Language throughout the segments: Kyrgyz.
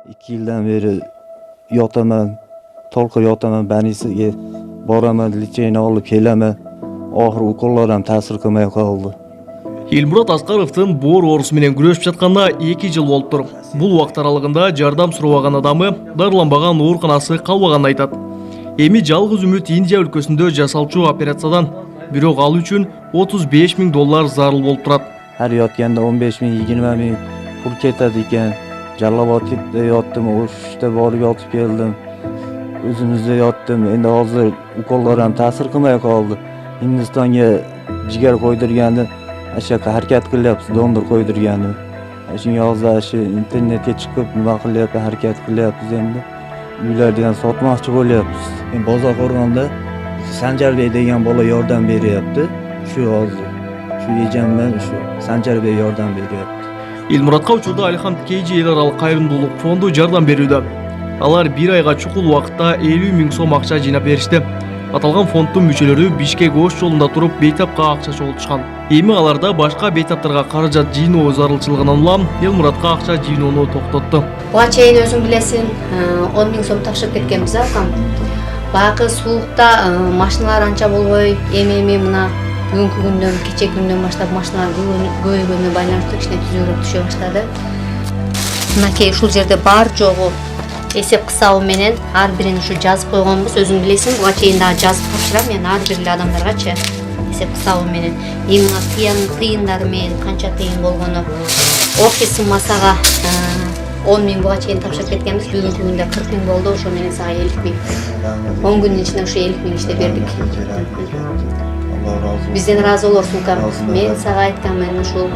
2 yildan beri yotaman, to'liq yotaman, banisiga boraman, litseyni olib kelaman. Oxir ukollar ham ta'sir qilmay qoldi. Elmurod Asqarovдың бор орысы менен күрөшүп жатканда 2 жыл болуп тур. Бул убакыт аралыгында жардам сурабаган адамы дарыланбаган ооруканасы калбаганын айтат. Эми жалгыз үмүт Индия өлкөсүндө жасалчу операциядан, бирок ал үчүн $35,000 зарыл болуп турат. Her yotganda 15 ming, 20 ming pul ketadi ekan. Jallobatlikda yotdim, o'shda borib yotib keldim. O'zimizda yotdim. Endi hozir ukollar ham ta'sir qilmay qoldi. Hindistonga jigar qo'ydirganda ashyoqqa harakat qilyapmiz, donor qo'ydirganda. Shunga hozir shu internetga chiqib nima qilyapmiz, harakat qilyapmiz endi. Uylarni ham sotmoqchi bo'lyapmiz. Bozorqo'rg'onda Sanjarbek degan bola yordam beryapti. Shu hozir shu ejamdan shu Sanjarbek yordam beryapti. Elmurodga учурда Алихан Ткейджи эл аралык кайрымдуулук фонду жардам берүүдө. Алар 1 айга чукул убакытта 50 миң сом акча жыйнап беришти. Аталган фонддун мүчөлөрү Бишкек Ош жолунда туруп бейтапка акча чогултушкан. Эми аларда башка бейтаптарга каражат жыйноо зарылчылыгынан улам Элмуродко акча жыйноону токтотту. Буга чейин өзүң билесиң, 10 миң сом тапшырып кеткенбиз акам. Баягы суулукта машиналар анча болбой, эми мына бүгүнкү күндөн, кечээ күндөн баштап машиналар көбөйгөнүнө байланыштуу кичине түзүүрөөк түшө баштады. Мынакей ушул жерде бар жогу эсеп кысабы менен ар бирин ушу жазып койгонбуз. Өзүң билесиң, буга чейин дагы жазып тапшырам мен ар бир адамдаргачы эсеп кысабы менен. Эми мына тыйындары менен канча тыйын болгону. Общий суммасага 10 миң буга чейин тапшырып кеткенбиз. Бүгүнкү күндө 40 миң болду. Ошо менен сага 50 миң. 10 күндүн ичинде ушу 50 миң иштеп бердик. Бизден разы болорсуң кам. Мен сага айтканмын, ушул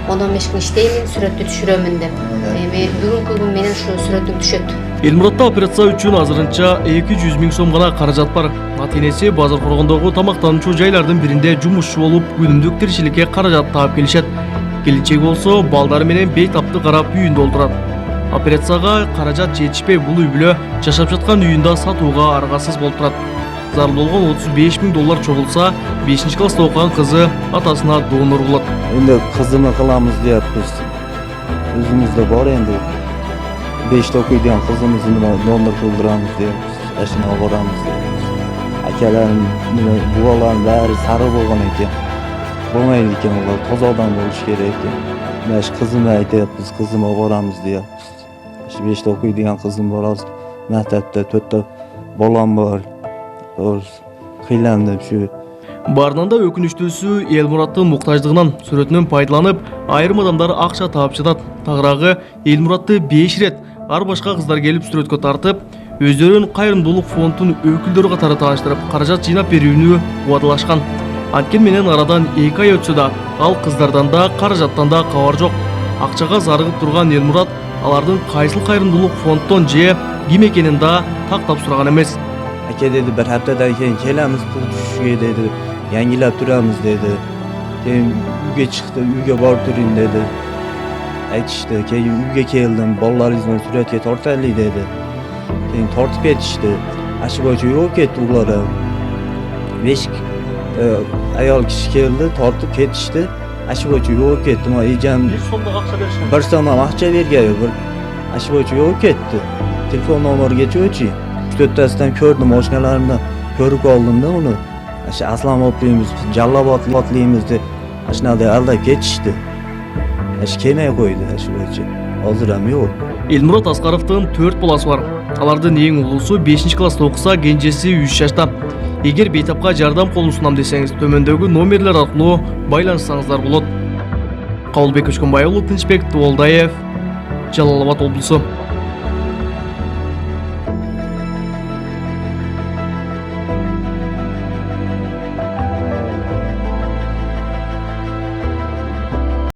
10-15 күн иштеймин, сүрөттү түшүрөмүн деп. Эми бүгүнкү күн менен ушу сүрөтүм түшөт. Элмуроддо операция үчүн азырынча 200 миң сом гана каражат бар. Ата-энеси Базаркоргондогу тамактануучу жайлардын биринде жумушчу болуп, күнүмдүк тиричиликке каражат таап келишет. Келинчеги болсо балдары менен бейтапты карап үйүндө олтурат. Операцияга каражат жетишпей бул үй бүлө жашап жаткан үйүндө сатууга аргасыз болуп турат. Зарыл болгон $35,000 чогулса, 5-класста окуган кызы атасына донор болот. Endi qizimni qilamiz deyapmiz. O'zimizda bor endi. 5 o'qiydigan qizimizni donor qildiramiz deyapmiz. Ashuna olib boramiz deyapmiz. Akalarim, buvalarim bari sari bo'lgan ekan. Bo'lmaydi ekan, ular toza odam bo'lish kerak ekan. Mana shu qizimni aytyapmiz, qizimni olib boramiz deyapmiz. Shu 5 o'qiydigan qizim bor, hozir maktabda 4 ta bolam bor. Qiylandim shu. Барынан да өкүнүчтүүсү Элмуроддун муктаждыгынан сүрөтүнөн пайдаланып, айрым адамдар акча таап жатат. Тагыраагы Элмуродду 5 рет ар башка кыздар келип сүрөткө тартып, өздөрүн кайрымдуулук фондунун өкүлдөрү катары тааныштырып, каражат жыйнап берүүнү убадалашкан. Анткени менен арадан 2 ай өтсө да, ал кыздардан да, каражаттан да кабар жок. Акчага зарыгып турган Элмурод алардын кайсыл кайрымдуулук фонддон же ким экенин да тактап сураган эмес. Aka dedi, bir haftadan keyin kelamiz, pul tushishiga dedi, yangilab turamiz dedi. Keyin uyga chiqdi, uyga borib turing dedi. Aytishdi, keyin uyga keldim, bolalaringiz bilan suratga tortaylik dedi. Keyin tortib ketishdi. Shu bo'yicha yo'q ketdi ular ham. 5 ayol kishi keldi, tortib ketishdi. Shu bo'yicha yo'q ketdi. Men ejam 1 so'mda akcha berishgan. 1 so'm akcha bergan yo'q. Shu bo'yicha yo'q ketdi. Telefon nomerigacha o'chi. 4tasidan ko'rdim, mashinalarini ko'rib oldimda uni. Shu Aslomobodlimiz, Jallobodlimiz deb ashunday aldab ketishdi. Shu kelmay qo'ydi shu bo'yicha. Hozir ham yo'q. Элмурод Аскаровдун 4 баласы бар. Алардын эң улуусу 5-класста окуса, кенжеси 3 жашта. Эгер бейтапка жардам колун сунам десеңиз, төмөндөгү номерлер аркылуу байланышсаңыздар болот. Кабылбек Өчкөнбай уулу, Тынчбек Туолдаев, Жалал Абад облусу.